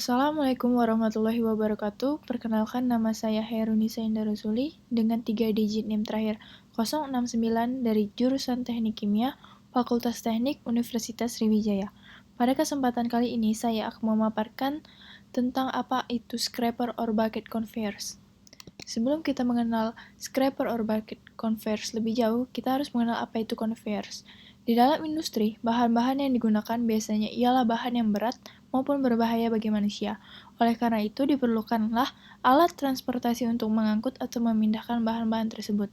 Assalamualaikum warahmatullahi wabarakatuh. Perkenalkan, nama saya Hairunisa Indah Rasuli dengan 3 digit NIM terakhir 069 dari jurusan Teknik Kimia, Fakultas Teknik Universitas Sriwijaya. Pada kesempatan kali ini saya akan memaparkan tentang apa itu scraper or bucket conveyors. Sebelum kita mengenal scraper or bucket conveyors lebih jauh, kita harus mengenal apa itu conveyors. Di dalam industri, bahan-bahan yang digunakan biasanya ialah bahan yang berat maupun berbahaya bagi manusia. Oleh karena itu, diperlukanlah alat transportasi untuk mengangkut atau memindahkan bahan-bahan tersebut.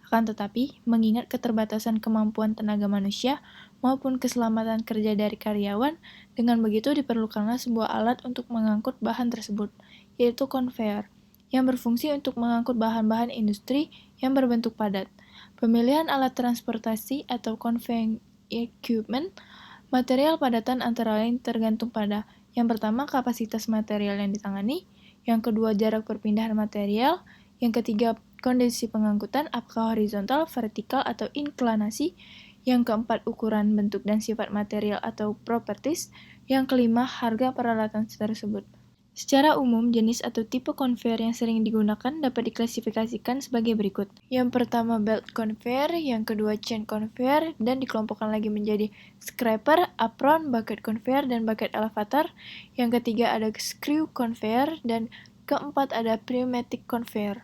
Akan tetapi, mengingat keterbatasan kemampuan tenaga manusia maupun keselamatan kerja dari karyawan, dengan begitu diperlukanlah sebuah alat untuk mengangkut bahan tersebut, yaitu conveyor, yang berfungsi untuk mengangkut bahan-bahan industri yang berbentuk padat. Pemilihan alat transportasi atau conveying equipment, material padatan antara lain tergantung pada yang pertama kapasitas material yang ditangani, yang kedua jarak perpindahan material, yang ketiga kondisi pengangkutan apakah horizontal, vertikal, atau inklinasi, yang keempat ukuran, bentuk, dan sifat material atau properties, yang kelima harga peralatan tersebut. Secara umum, jenis atau tipe conveyor yang sering digunakan dapat diklasifikasikan sebagai berikut. Yang pertama belt conveyor, yang kedua chain conveyor, dan dikelompokkan lagi menjadi scraper, apron, bucket conveyor, dan bucket elevator. Yang ketiga ada screw conveyor, dan keempat ada pneumatic conveyor.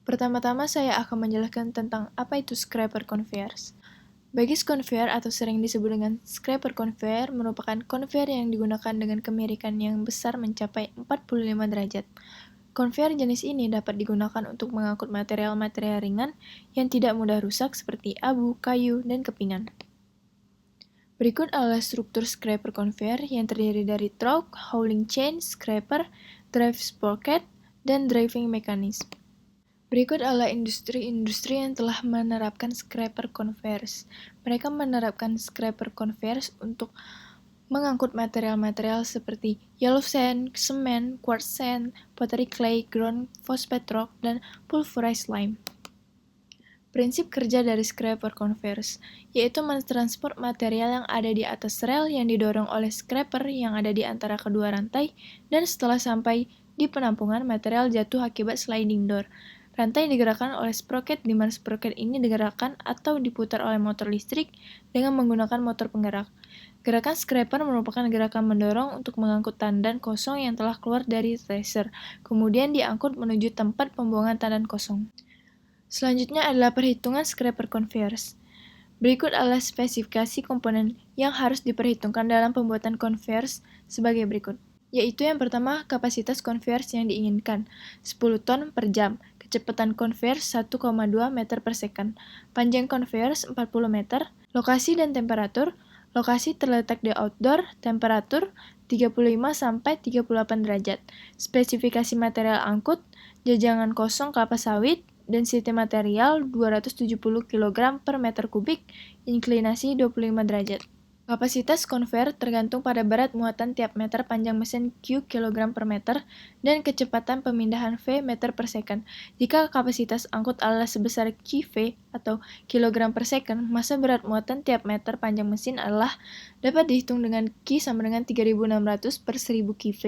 Pertama-tama saya akan menjelaskan tentang apa itu scraper conveyors. Baggage conveyor atau sering disebut dengan scraper conveyor merupakan conveyor yang digunakan dengan kemiringan yang besar mencapai 45 derajat. Conveyor jenis ini dapat digunakan untuk mengangkut material-material ringan yang tidak mudah rusak seperti abu, kayu, dan kepingan. Berikut adalah struktur scraper conveyor yang terdiri dari trough, hauling chain, scraper, drive sprocket, dan driving mechanism. Berikut adalah industri-industri yang telah menerapkan scraper conveyors. Mereka menerapkan scraper conveyors untuk mengangkut material-material seperti yellow sand, semen, quartz sand, pottery clay, ground phosphate rock, dan pulverized lime. Prinsip kerja dari scraper conveyors yaitu mentransport material yang ada di atas rel yang didorong oleh scraper yang ada di antara kedua rantai, dan setelah sampai di penampungan, material jatuh akibat sliding door. Rantai digerakkan oleh sprocket, di mana sprocket ini digerakkan atau diputar oleh motor listrik dengan menggunakan motor penggerak. Gerakan scraper merupakan gerakan mendorong untuk mengangkut tandan kosong yang telah keluar dari thresher, kemudian diangkut menuju tempat pembuangan tandan kosong. Selanjutnya adalah perhitungan scraper conveyors. Berikut adalah spesifikasi komponen yang harus diperhitungkan dalam pembuatan conveyors sebagai berikut, yaitu yang pertama kapasitas conveyors yang diinginkan, 10 ton per jam, kecepatan conveyors 1,2 meter per second, panjang conveyors 40 meter, lokasi dan temperatur. Lokasi terletak di outdoor, temperatur 35-38 derajat, spesifikasi material angkut, jajangan kosong kelapa sawit, density material 270 kg per meter kubik, inklinasi 25 derajat. Kapasitas conveyor tergantung pada berat muatan tiap meter panjang mesin Q kg per meter dan kecepatan pemindahan V meter per second. Jika kapasitas angkut adalah sebesar kV atau kg per second, masa berat muatan tiap meter panjang mesin adalah dapat dihitung dengan Q sama dengan 3600 per 1000 kV,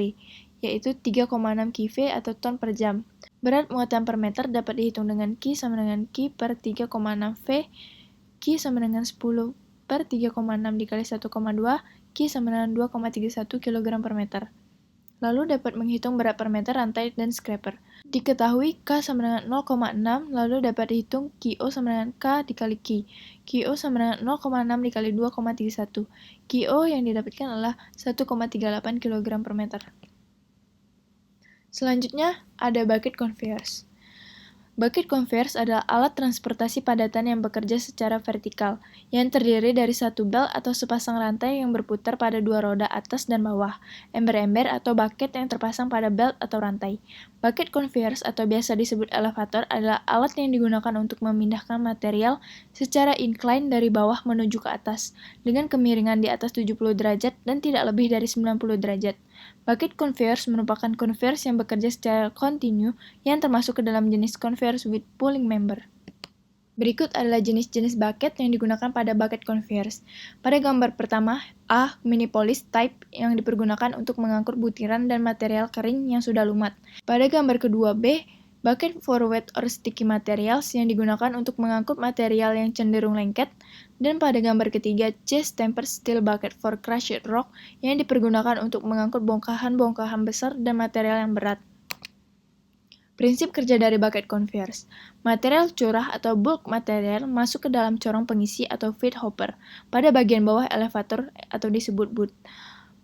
yaitu 3,6 kV atau ton per jam. Berat muatan per meter dapat dihitung dengan Q sama dengan Q per 3,6 V, Q sama dengan 10 per 3,6 dikali 1,2, Q sama dengan 2,31 kg per meter. Lalu dapat menghitung berat per meter rantai dan scraper. Diketahui K sama dengan 0,6, lalu dapat dihitung QO sama dengan K dikali Q. QO sama dengan 0,6 dikali 2,31. QO yang didapatkan adalah 1,38 kg per meter. Selanjutnya ada bucket conveyors. Bucket conveyors adalah alat transportasi padatan yang bekerja secara vertikal, yang terdiri dari satu belt atau sepasang rantai yang berputar pada dua roda atas dan bawah, ember-ember atau bucket yang terpasang pada belt atau rantai. Bucket conveyors atau biasa disebut elevator adalah alat yang digunakan untuk memindahkan material secara incline dari bawah menuju ke atas, dengan kemiringan di atas 70 derajat dan tidak lebih dari 90 derajat. Bucket conveyors merupakan conveyors yang bekerja secara kontinu yang termasuk ke dalam jenis conveyors with pulling member. Berikut adalah jenis-jenis bucket yang digunakan pada bucket conveyors. Pada gambar pertama, A. Minipolis type yang dipergunakan untuk mengangkut butiran dan material kering yang sudah lumat. Pada gambar kedua, B. Bucket for wet or sticky materials yang digunakan untuk mengangkut material yang cenderung lengket. Dan pada gambar ketiga, C. Stamped steel bucket for crushed rock yang dipergunakan untuk mengangkut bongkahan-bongkahan besar dan material yang berat. Prinsip kerja dari bucket conveyors. Material curah atau bulk material masuk ke dalam corong pengisi atau feed hopper pada bagian bawah elevator atau disebut boot.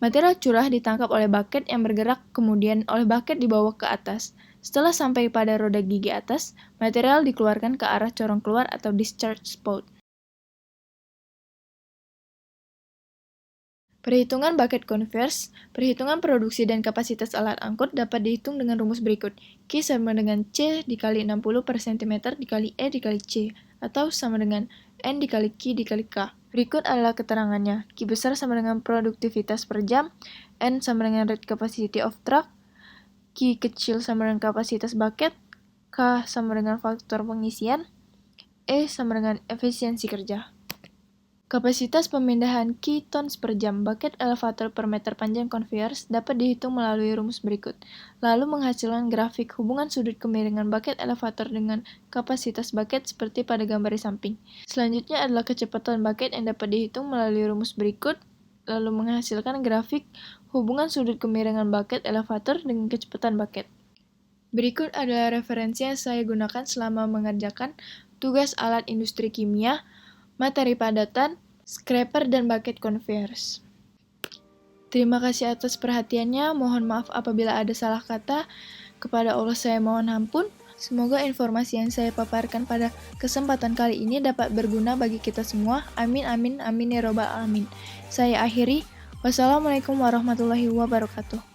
Material curah ditangkap oleh bucket yang bergerak, kemudian oleh bucket dibawa ke atas. Setelah sampai pada roda gigi atas, material dikeluarkan ke arah corong keluar atau discharge spout. Perhitungan bucket conveyors, perhitungan produksi dan kapasitas alat angkut dapat dihitung dengan rumus berikut. Q sama dengan C dikali 60 per cm dikali E dikali C, atau sama dengan N dikali Q dikali K. Berikut adalah keterangannya. Q besar sama dengan produktivitas per jam, N sama dengan rate capacity of truck, Q kecil sama dengan kapasitas bucket, K sama dengan faktor pengisian, E sama dengan efisiensi kerja. Kapasitas pemindahan tons per jam bucket elevator per meter panjang conveyors dapat dihitung melalui rumus berikut, lalu menghasilkan grafik hubungan sudut kemiringan bucket elevator dengan kapasitas bucket seperti pada gambar di samping. Selanjutnya adalah kecepatan bucket yang dapat dihitung melalui rumus berikut, lalu menghasilkan grafik hubungan sudut kemiringan bucket elevator dengan kecepatan bucket. Berikut adalah referensi yang saya gunakan selama mengerjakan tugas alat industri kimia, materi padatan, scraper, dan bucket conveyors. Terima kasih atas perhatiannya, mohon maaf apabila ada salah kata. Kepada Allah saya mohon ampun. Semoga informasi yang saya paparkan pada kesempatan kali ini dapat berguna bagi kita semua. Amin, amin, amin ya robbal alamin. Saya akhiri. Wassalamualaikum warahmatullahi wabarakatuh.